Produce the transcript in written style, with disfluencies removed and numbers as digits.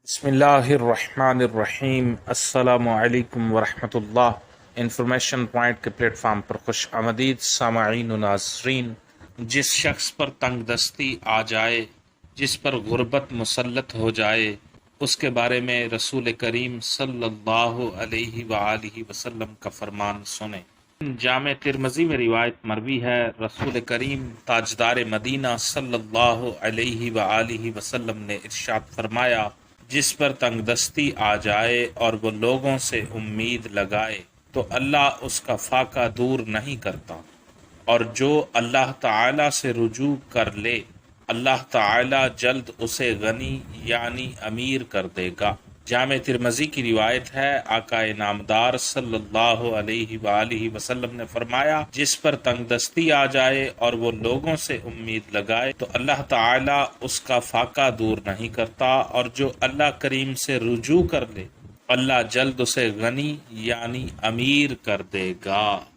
بسم اللہ الرحمن الرحیم۔ السلام علیکم ورحمۃ اللہ۔ انفارمیشن پوائنٹ کے پلیٹ فارم پر خوش آمدید سامعین و ناظرین۔ جس شخص پر تنگ دستی آ جائے، جس پر غربت مسلط ہو جائے، اس کے بارے میں رسول کریم صلی اللہ علیہ وآلہ وسلم کا فرمان سنیں۔ جامع ترمذی میں روایت مروی ہے، رسول کریم تاجدار مدینہ صلی اللہ علیہ وآلہ وسلم نے ارشاد فرمایا، جس پر تنگ دستی آ جائے اور وہ لوگوں سے امید لگائے تو اللہ اس کا فاقہ دور نہیں کرتا، اور جو اللہ تعالی سے رجوع کر لے اللہ تعالی جلد اسے غنی یعنی امیر کر دے گا۔ جامع ترمذی کی روایت ہے، آقا نامدار صلی اللہ علیہ وآلہ وسلم نے فرمایا، جس پر تنگ دستی آ جائے اور وہ لوگوں سے امید لگائے تو اللہ تعالی اس کا فاقہ دور نہیں کرتا، اور جو اللہ کریم سے رجوع کر لے اللہ جلد اسے غنی یعنی امیر کر دے گا۔